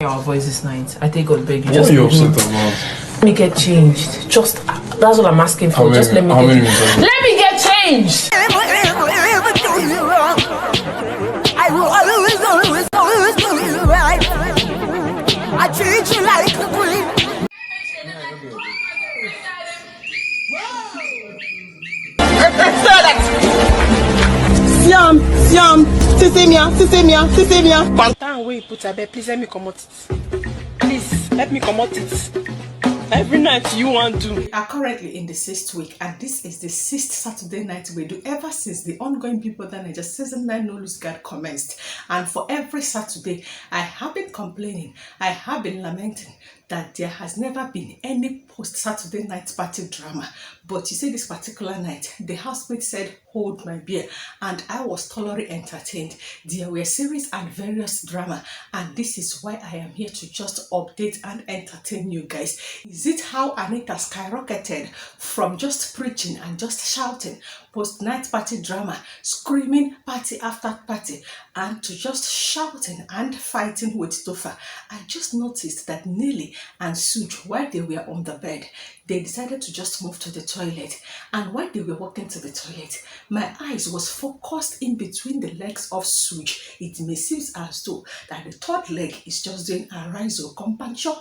our voice this night. I think God beg you. What are you upset about? Let me get changed. Just that's all I'm asking for. Just let me get changed. I will always do you right. I treat you like a queen. Siam, Sisemia. Bantan way put a bed, please let me come out it. Please let me come out it. Every night you want to. We are currently in the 6th week, and this is the 6th Saturday night we do ever since the ongoing Bigbrothernaija season 9 No Lose Guard commenced. And for every Saturday, I have been complaining, I have been lamenting that there has never been any post-Saturday night party drama. But you see, this particular night, the housemate said, hold my beer, and I was thoroughly entertained. There were series and various drama, and this is why I am here to just update and entertain you guys. Is it how Anita skyrocketed from just preaching and just shouting post-night party drama, screaming party after party, and to just shouting and fighting with Topher? I just noticed that Nelly and Sooj, while they were on the bed, they decided to just move to the toilet. And while they were walking to the toilet, my eyes was focused in between the legs of Sooj. It may seem as though that the third leg is just doing a rise or compassion.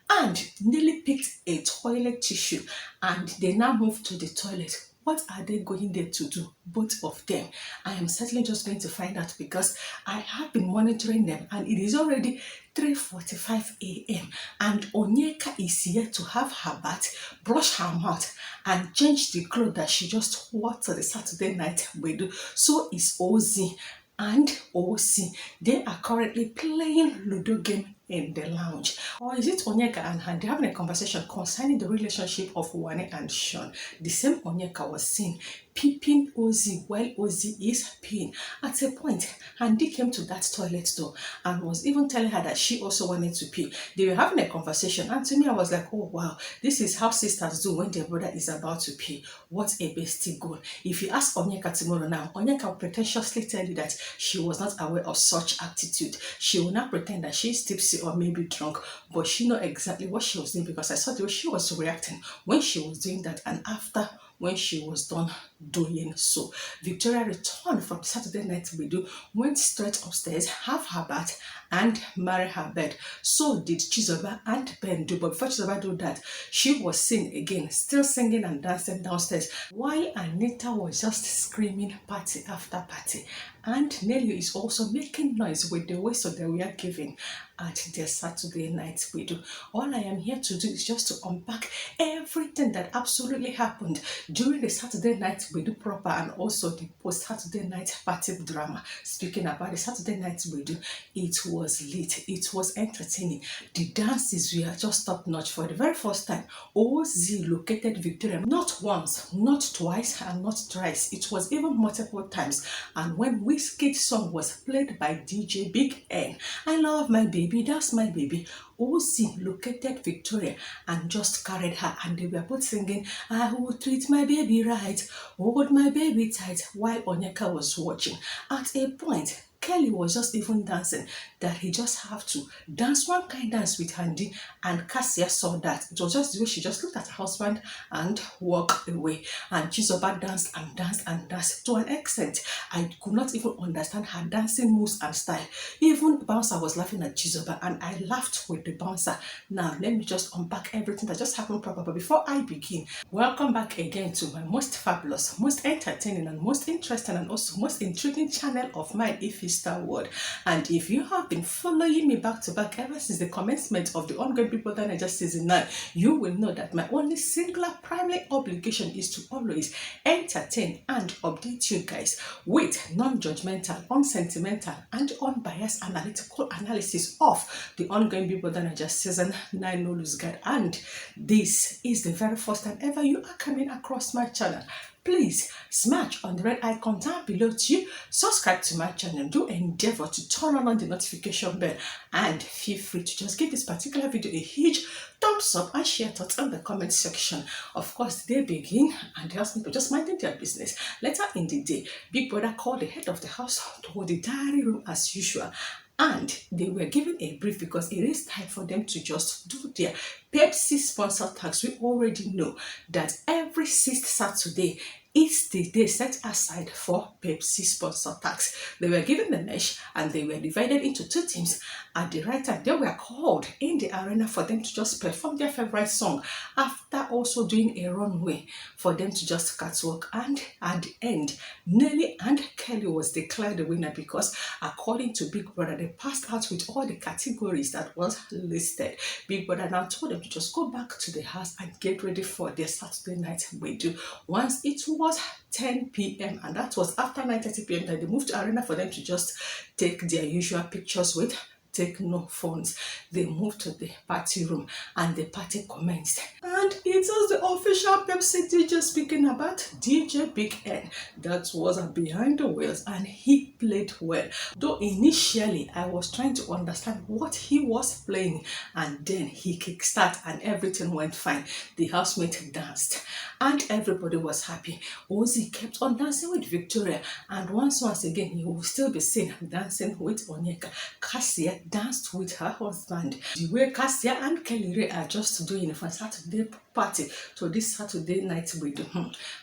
And Nelly picked a toilet tissue and they now moved to the toilet. What are they going there to do? Both of them. I am certainly just going to find out because I have been monitoring them and it is already 3:45 a.m. and Onyeka is here to have her bath, brush her mouth and change the clothes that she just wore to the Saturday night with. So is Ozee and Ozee. They are currently playing Ludo game in the lounge. Or is it Onyeka and her? They're having a conversation concerning the relationship of Wane and Sean. The same Onyeka was seen peeping Ozee while Ozee is peeing. At a point, Andy came to that toilet door and was even telling her that she also wanted to pee. They were having a conversation, and to me I was like, oh wow, this is how sisters do when their brother is about to pee. What a bestie goal. If you ask Onyeka tomorrow now, Onyeka will pretentiously tell you that she was not aware of such attitude. She will not pretend that she's tipsy or maybe drunk, but she know exactly what she was doing because I saw the way she was reacting when she was doing that and after when she was done doing so. Victoria returned from Saturday night video, went straight upstairs, have her bath and marry her bed. So did Chizoba and Ben do, but before Chizoba do that, she was seen again, still singing and dancing downstairs, while Anita was just screaming party after party. And Nelly is also making noise with the whistle that we are giving at their Saturday night video. All I am here to do is just to unpack everything that absolutely happened during the Saturday night video proper and also the post-Saturday night party drama. Speaking about the Saturday night video, it was lit, it was entertaining. The dances were just top notch. For the very first time, Ozee located Victoria not once, not twice, and not thrice. It was even multiple times. And when Wizkid's song was played by DJ Big N, I love my baby, that's my baby, Ozee located Victoria and just carried her, and they were both singing, I will treat my baby right, hold my baby tight, while Onyeka was watching. At a point, Kelly was just even dancing that he just have to dance one kind dance with Andy, and Cassia saw that. It was just the way she just looked at her husband and walked away. And Chizoba danced and danced and danced to an extent I could not even understand her dancing moves and style. Even the bouncer was laughing at Chizoba and I laughed with the bouncer. Now let me just unpack everything that just happened proper. But before I begin, welcome back again to my most fabulous, most entertaining and most interesting and also most intriguing channel of mine, Ifista World. And if you have been following me back to back ever since the commencement of the ongoing Bigbrothernaija season 9, you will know that my only singular primary obligation is to always entertain and update you guys with non-judgmental, unsentimental and unbiased analytical analysis of the ongoing Bigbrothernaija season 9 No Lose Guard. And this is the very first time ever you are coming across my channel, please smash on the red icon down below to subscribe to my channel. Do endeavor to turn on the notification bell and feel free to just give this particular video a huge thumbs up and share thoughts in the comment section. Of course, they begin and they ask people just minding their business. Later in the day, Big Brother called the head of the house to the diary room as usual And they were given a brief because it is time for them to just do their Pepsi sponsor tax. We already know that every 6th Saturday is the day set aside for Pepsi sponsor tax. They were given the mesh and they were divided into 2 teams. At the right time, they were called in the arena for them to just perform their favorite song after also doing a runway for them to just catwalk. And at the end, Nelly and Kelly was declared the winner because according to Big Brother, they passed out with all the categories that was listed. Big Brother now told them to just go back to the house and get ready for their Saturday night wedding. Once it was 10 p.m. and that was after 9:30 p.m. that they moved to arena for them to just take their usual pictures with take no phones. They moved to the party room and the party commenced. And it was the official Pepsi DJ speaking about DJ Big N that was behind the wheels and he played well. Though initially I was trying to understand what he was playing and then he kickstart and everything went fine. The housemate danced and everybody was happy. Ozee kept on dancing with Victoria and once again he will still be seen dancing with Onyeka. Cassia danced with her husband. The way Cassia and Kelly Ray are just doing for Saturday party to this Saturday night with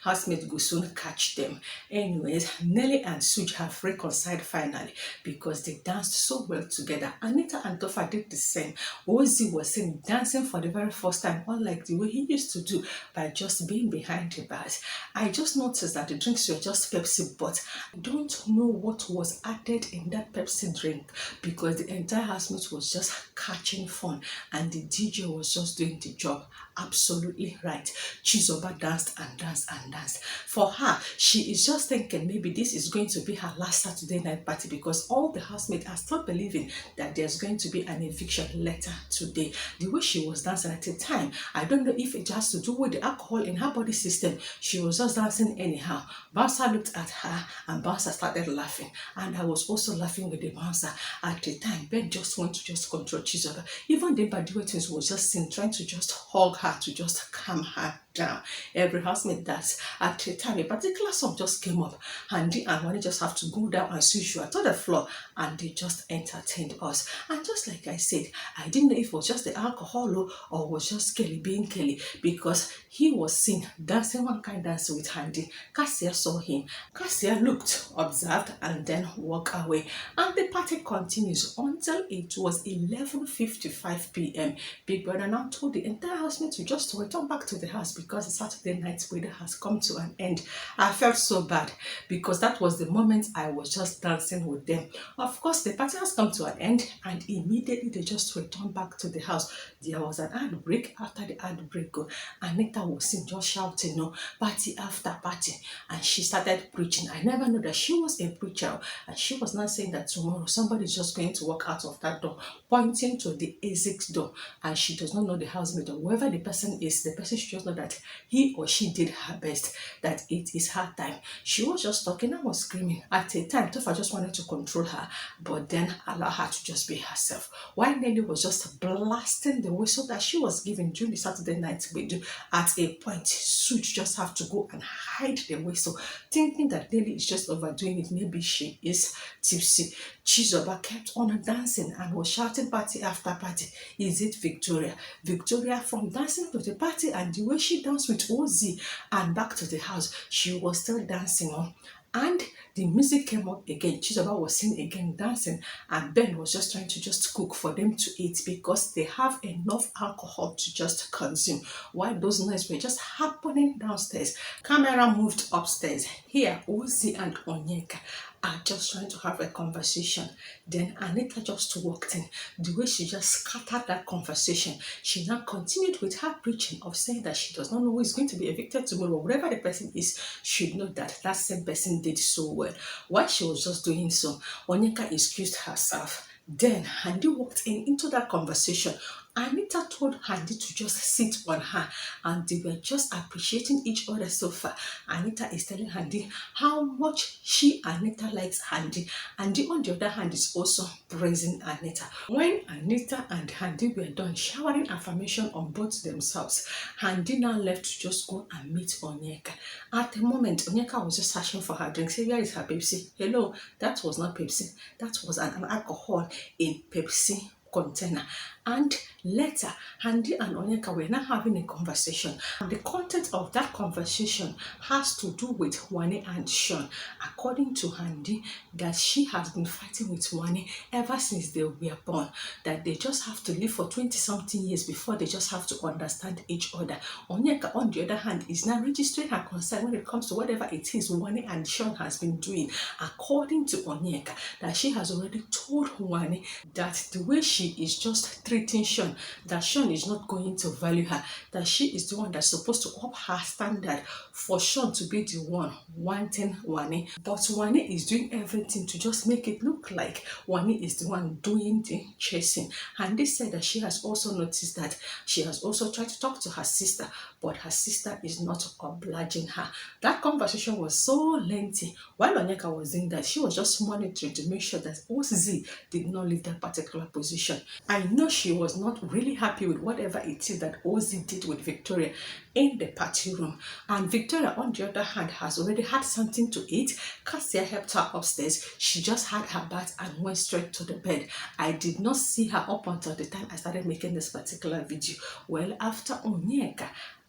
housemate will soon catch them. Anyways, Nelly and Sooj have reconciled finally because they danced so well together. Anita and Topher did the same. Ozee was seen dancing for the very first time, unlike the way he used to do by just being behind the bars. I just noticed that the drinks were just Pepsi, but I don't know what was added in that Pepsi drink because the entire housemate was just catching fun and the DJ was just doing the job absolutely right. Chizoba danced and danced and danced. For her, she is just thinking maybe this is going to be her last Saturday night party because all the housemates are still believing that there's going to be an eviction letter today. The way she was dancing at the time, I don't know if it has to do with the alcohol in her body system. She was just dancing anyhow. Bouncer looked at her and Bouncer started laughing. And I was also laughing with the Bouncer. At the time, Ben just wanted to just control Chizoba. Even the Badiwe twins was just seen trying to just hug her to just calm her down. Every housemate does. At the time, a particular song just came up and the and Wani just have to go down as usual to the floor and they just entertained us. And just like I said, I didn't know if it was just the alcohol or was just Kelly being Kelly because he was seen dancing one kind dance with Handy. Cassia saw him. Cassia looked, observed and then walked away. And the party continues until it was 11:55 p.m. Big Brother now told the entire housemate to just return back to the house because the Saturday night wedding has come to an end. I felt so bad because that was the moment I was just dancing with them. Of course, the party has come to an end and immediately they just returned back to the house. There was an ad break. After the ad break, Anita was seen just shouting, no, party after party. And she started preaching. I never knew that she was a preacher. And she was not saying that tomorrow somebody's just going to walk out of that door, pointing to the exit door. And she does not know the housemate or whoever the person is. The person should just know that he or she did her best, that it is her time. She was just talking and was screaming. At a time, Topher just wanted to control her, but then allow her to just be herself. While Nelly was just blasting the whistle that she was giving during the Saturday night wedding, at a point, Sooj just have to go and hide the whistle, thinking that Nelly is just overdoing it. Maybe she is tipsy. Chizoba kept on dancing and was shouting party after party. Is it Victoria? Victoria from dancing to the party and the way she danced with Ozee and back to the house, she was still dancing on. And the music came up again. Chizoba was seen again dancing and Ben was just trying to just cook for them to eat because they have enough alcohol to just consume. While those noises were just happening downstairs, camera moved upstairs. Here, Ozee and Onyeka are just trying to have a conversation. Then Anita just walked in. The way she just scattered that conversation, she now continued with her preaching of saying that she does not know who is going to be evicted tomorrow. Whatever the person is, should know that that same person did so well. While she was just doing so, Onyeka excused herself. Then Handy walked into that conversation Anita told Handy to just sit on her, and they were just appreciating each other so far. Anita is telling Handy how much Anita likes Handy. Handy, on the other hand, is also praising Anita. When Anita and Handy were done showering affirmation on both themselves, Handy now left to just go and meet Onyeka. At the moment, Onyeka was just searching for her drink. Say, where is her Pepsi? Hello, that was not Pepsi. That was an alcohol in Pepsi container. And later, Handy and Onyeka were now having a conversation. And the content of that conversation has to do with Wanni and Sean. According to Handy, that she has been fighting with Wanni ever since they were born. That they just have to live for 20-something years before they just have to understand each other. Onyeka, on the other hand, is now registering her concern when it comes to whatever it is Wanni and Sean has been doing. According to Onyeka, that she has already told Wanni that the way she is just treating Sean, that Sean is not going to value her, that she is the one that's supposed to up her standard for Sean to be the one wanting Wanni. But Wanni is doing everything to just make it look like Wanni is the one doing the chasing. And they said that she has also noticed that she has also tried to talk to her sister, but her sister is not obliging her. That conversation was so lengthy. While Onyeka was doing that, she was just monitoring to make sure that Ozee did not leave that particular position. I know she was not really happy with whatever it is that Ozee did with Victoria in the party room. And Victoria, on the other hand, has already had something to eat. Cassia helped her upstairs. She just had her bath and went straight to the bed. I did not see her up until the time I started making this particular video. Well, after Onyeka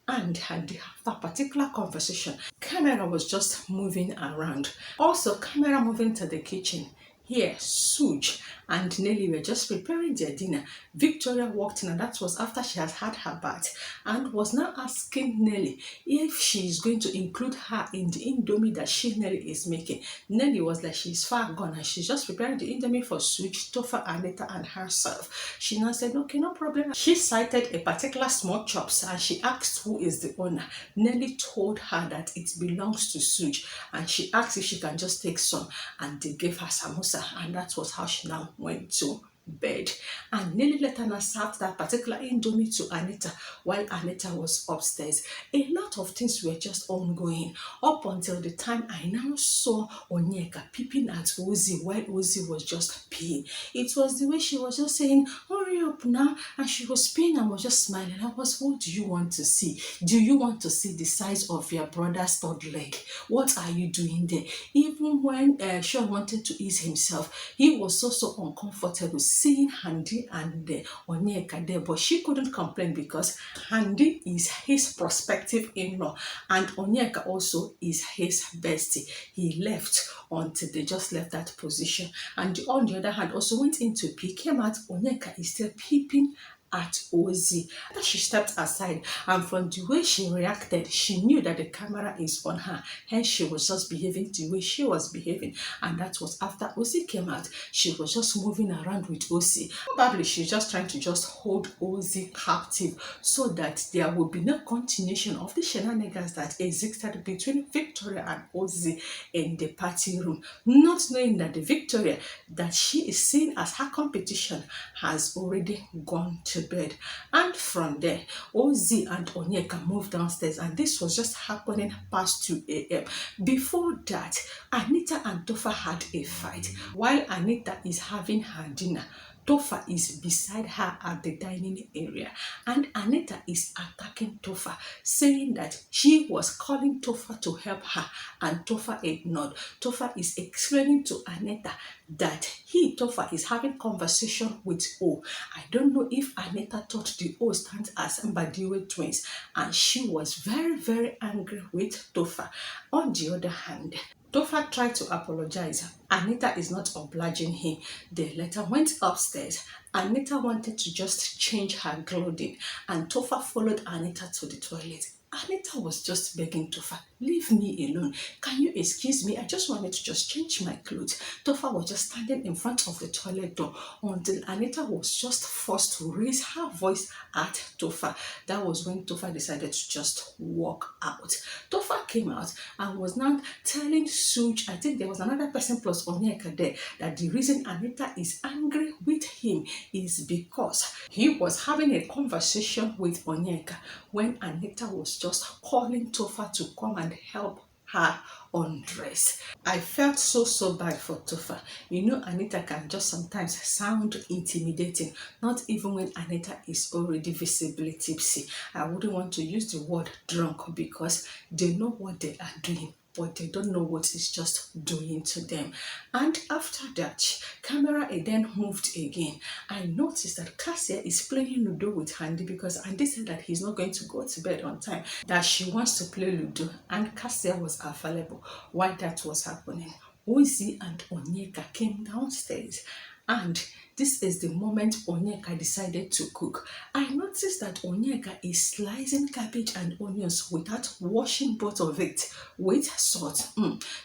and Handy have that particular conversation, camera was just moving around. Also, camera moving to the kitchen. Here, Sooj and Nelly were just preparing their dinner. Victoria walked in, and that was after she had had her bath, and was now asking Nelly if she is going to include her in the indomie that Nelly is making. Nelly was like, she's far gone and she's just preparing the indomie for Sooj, Topher, Anita, and herself. She now said, okay, no problem. She cited a particular small chops and she asked who is the owner. Nelly told her that it belongs to Sooj, and she asked if she can just take some, and they gave her samosa, and that was how she now went to bed. And Nelly later now served that particular indomie to Anita while Anita was upstairs. A lot of things were just ongoing up until the time I now saw Onyeka peeping at Ozee while Ozee was just peeing. It was the way she was just saying, hurry up now, and she was peeing and was just smiling. I was, what do you want to see? Do you want to see the size of your brother's third leg? What are you doing there? Even when Sean wanted to ease himself, he was so uncomfortable seeing Handy and Onyeka there, but she couldn't complain because Handy is his prospective in-law and Onyeka also is his bestie. He left until they just left that position, and on the other hand also went into pee, came out, Onyeka is still peeping at Ozee. After she stepped aside, and from the way she reacted, she knew that the camera is on her, hence she was just behaving the way she was behaving. And that was after Ozee came out. She was just moving around with Ozee. Probably she's just trying to just hold Ozee captive so that there would be no continuation of the shenanigans that existed between Victoria and Ozee in the party room, not knowing that the Victoria that she is seeing as her competition has already gone to bed. And from there, Ozee and Onyeka moved downstairs, and this was just happening past 2 a.m. Before that, Anita and Topher had a fight. While Anita is having her dinner, Topher is beside her at the dining area, and Anita is attacking Topher, saying that she was calling Topher to help her, and Topher ignored. Topher is explaining to Anita that Topher is having conversation with O. I don't know if Anita thought the O stands as Mbadiwe twins, and she was very angry with Topher. On the other hand, Topher tried to apologize. Anita is not obliging him. They later went upstairs. Anita wanted to just change her clothing, and Topher followed Anita to the toilet. Anita was just begging Topher, leave me alone. Can you excuse me? I just wanted to just change my clothes. Topher was just standing in front of the toilet door until Anita was just forced to raise her voice at Topher. That was when Topher decided to just walk out. Topher came out and was now telling Sooj, I think there was another person plus Onyeka there, that the reason Anita is angry with him is because he was having a conversation with Onyeka when Anita was just calling Topher to come and help her undress. I felt so bad for Topher. You know, Anita can just sometimes sound intimidating, not even when Anita is already visibly tipsy. I wouldn't want to use the word drunk because they know what they are doing, but they don't know what it's just doing to them. And after that, camera then moved again. I noticed that Cassia is playing Ludo with Andy because Andy said that he's not going to go to bed on time, that she wants to play Ludo, and Cassia was available. While that was happening, Ozee and Onyeka came downstairs, and this is the moment Onyeka decided to cook. I noticed that Onyeka is slicing cabbage and onions without washing both of it with salt.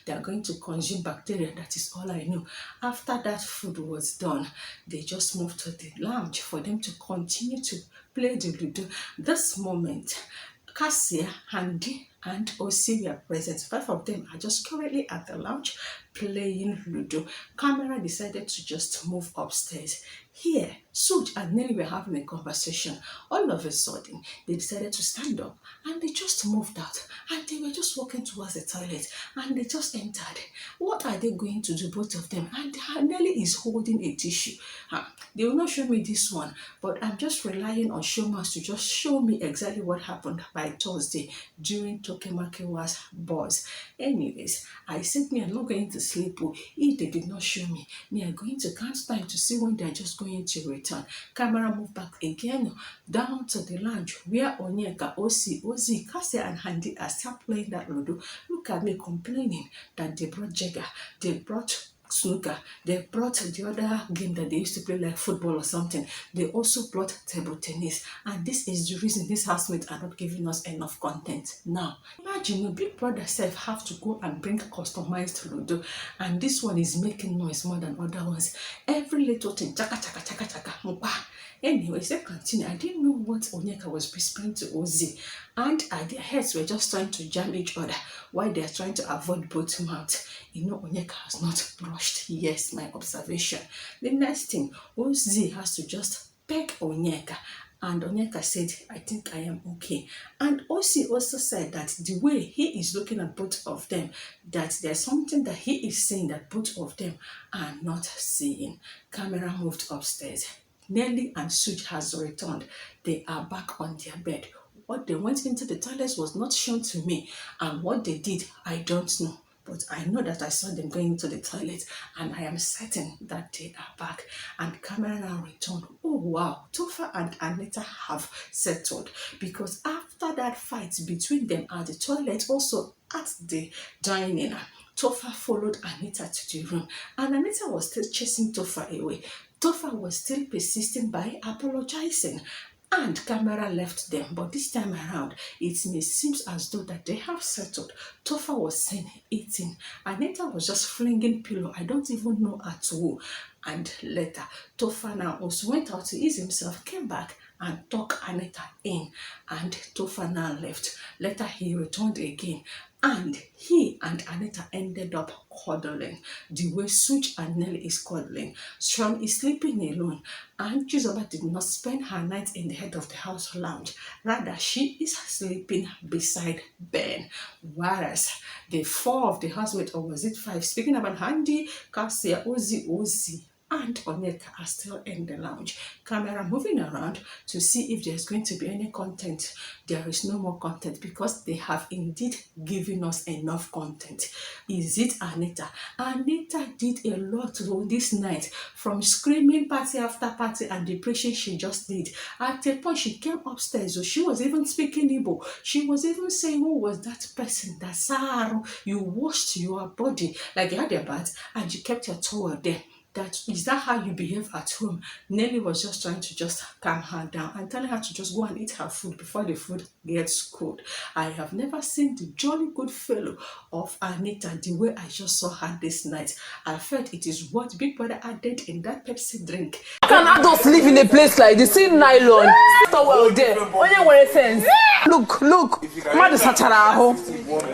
They are going to consume bacteria, that is all I know. After that food was done, they just moved to the lounge for them to continue to play the Ludo. This moment, Cassia, Andy, and Ozee were present. 5 of them are just currently at the lounge playing Ludo. Camera decided to just move upstairs. Here, Sooj and Nelly were having a conversation. All of a sudden, they decided to stand up and they just moved out. And they were just walking towards the toilet and they just entered. What are they going to do, both of them? And Nelly is holding a tissue. They will not show me this one, but I'm just relying on showmans to just show me exactly what happened by Thursday during Tokemakiwa's buzz. Anyways, I said me I'm not going to sleep if they did not show me. Me are going to count time to see when they're just going to return. Camera moved back again down to the lounge where Onyeka, Ozee, Cassia and Andy are still playing that Ludo. Look at me complaining that they brought Jagger, they brought snooker, they brought the other game that they used to play like football or something. They also brought table tennis, and this is the reason these housemates are not giving us enough content. Now imagine your big brother self have to go and bring customized Ludo, and this one is making noise more than other ones. Every little thing, chaka chaka chaka chaka. Anyways, let's continue. I didn't know what Onyeka was whispering to Ozee, and their heads were just trying to jam each other while they are trying to avoid both mouths. You know, Onyeka has not brushed. Yes, my observation. The next thing, Ozee has to just peg Onyeka, and Onyeka said, I think I am okay. And Ozee also said that the way he is looking at both of them, that there's something that he is saying that both of them are not seeing. Camera moved upstairs. Nelly and Sooj has returned. They are back on their bed. What they went into the toilets was not shown to me, and what they did, I don't know. But I know that I saw them going to the toilet, and I am certain that they are back. And camera now returned. Oh wow, Topher and Anita have settled, because after that fight between them at the toilet, also at the dining, Topher followed Anita to the room, and Anita was still chasing Topher away. Topher was still persisting by apologizing, and camera left them. But this time around, it seems as though that they have settled. Topher was seen eating. Anita was just flinging pillow. I don't even know at who. And later, Topher now also went out to ease himself, came back and took Anita in, and Topher now left. Later, he returned again, and he and Anita ended up cuddling the way Sooj and Nelly is cuddling. Sean is sleeping alone, and Chizoba did not spend her night in the head of the house lounge. Rather, she is sleeping beside Ben. Whereas the 4 of the housemates, or was it 5, speaking about Andy, Cassia, Ozee, and Onyeka are still in the lounge. Camera moving around to see if there's going to be any content. There is no more content because they have indeed given us enough content. Is it Anita? Anita did a lot this night, from screaming party after party and the preaching she just did. At a point, she came upstairs, so she was even speaking Igbo. She was even saying, who was that person that Saru, you washed your body like you had a bath and you kept your towel there. that is that how you behave at home? Nelly was just trying to just calm her down and telling her to just go and eat her food before the food gets cold. I have never seen the jolly good fellow of Anita the way I just saw her this night. I felt it is what Big Brother added in that Pepsi drink. How can adults live in a place like this? See nylon, towel there. Only one sense. Look.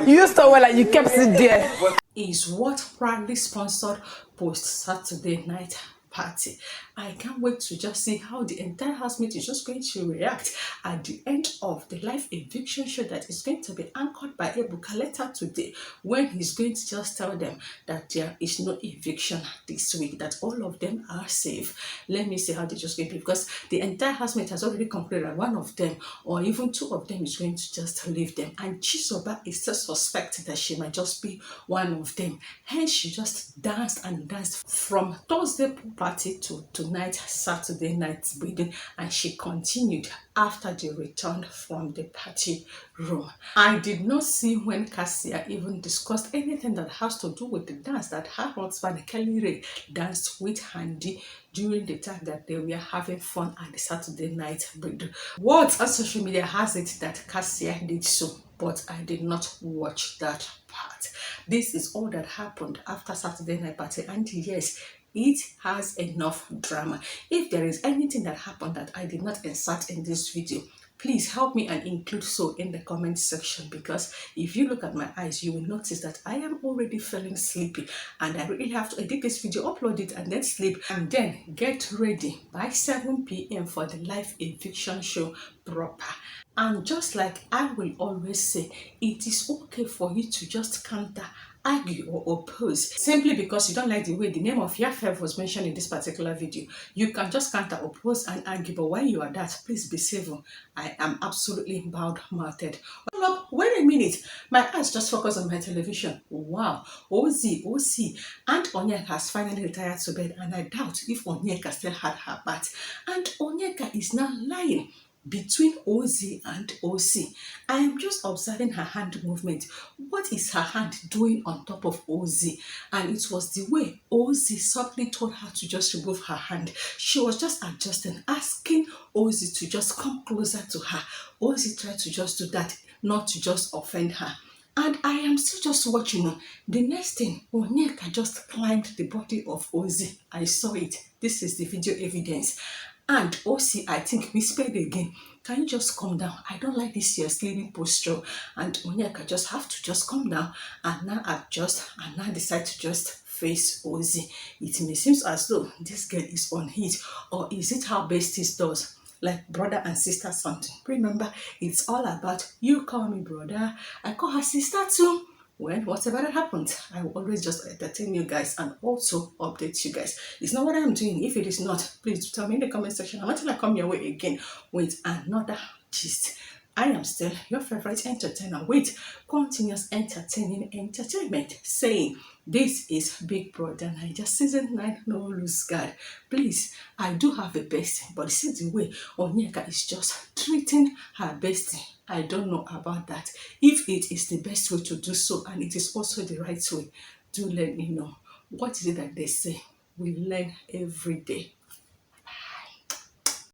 You used to wear like you kept it there. Is what proudly sponsored post Saturday night party. I can't wait to just see how the entire housemate is just going to react at the end of the live eviction show that is going to be anchored by Ebuka later today, when he's going to just tell them that there is no eviction this week, that all of them are safe. Let me see how they just going to be, because the entire housemate has already concluded that one of them or even two of them is going to just leave them, and Chizoba is still suspecting that she might just be one of them. Hence she just danced and danced from Thursday party to tonight Saturday night breeding, and she continued after they returned from the party room. I did not see when Cassia even discussed anything that has to do with the dance that her husband Kelly Ray danced with Handy during the time that they were having fun at the Saturday night breeding. What on social media has it that Cassia did so, but I did not watch that part. This is all that happened after Saturday night party, and yes, it has enough drama. If there is anything that happened that I did not insert in this video, please help me and include so in the comment section, because if you look at my eyes, you will notice that I am already feeling sleepy and I really have to edit this video, upload it, and then sleep, and then get ready by 7 p.m. for the live eviction show proper. And just like I will always say, it is okay for you to just counter, argue or oppose simply because you don't like the way the name of your Favour was mentioned in this particular video. You can just counter, oppose and argue, but while you are that, please be civil. I am absolutely bad-mouthed. Wait a minute, my eyes just focus on my television. Wow, Ozee and Onyeka has finally retired to bed, and I doubt if Onyeka still had her bath. And Onyeka is now lying between Ozee and Ozee. I am just observing her hand movement. What is her hand doing on top of Ozee? And it was the way Ozee suddenly told her to just remove her hand. She was just adjusting, asking Ozee to just come closer to her. Ozee tried to just do that, not to just offend her. And I am still just watching. The next thing, Onyeka just climbed the body of Ozee. I saw it. This is the video evidence. And Ozee, I think, whispered again, can you just calm down? I don't like this your sleeping posture. And Onyeka just have to just calm down and now adjust and now decide to just face Ozee. It may seem as though this girl is on heat, or is it how besties does? Like brother and sister something. Remember, it's all about you call me brother, I call her sister too. Well, whatever that happens, I will always just entertain you guys and also update you guys. It's not what I'm doing. If it is not, please tell me in the comment section. And until I come your way again with another gist. I am still your favorite entertainer with continuous entertaining entertainment, saying this is Bigbrothernaija season 9, no lose guard. Please, I do have a bestie, but see the way Onyeka is just treating her bestie. I don't know about that. If it is the best way to do so and it is also the right way, do let me know. What is it that they say? We learn every day.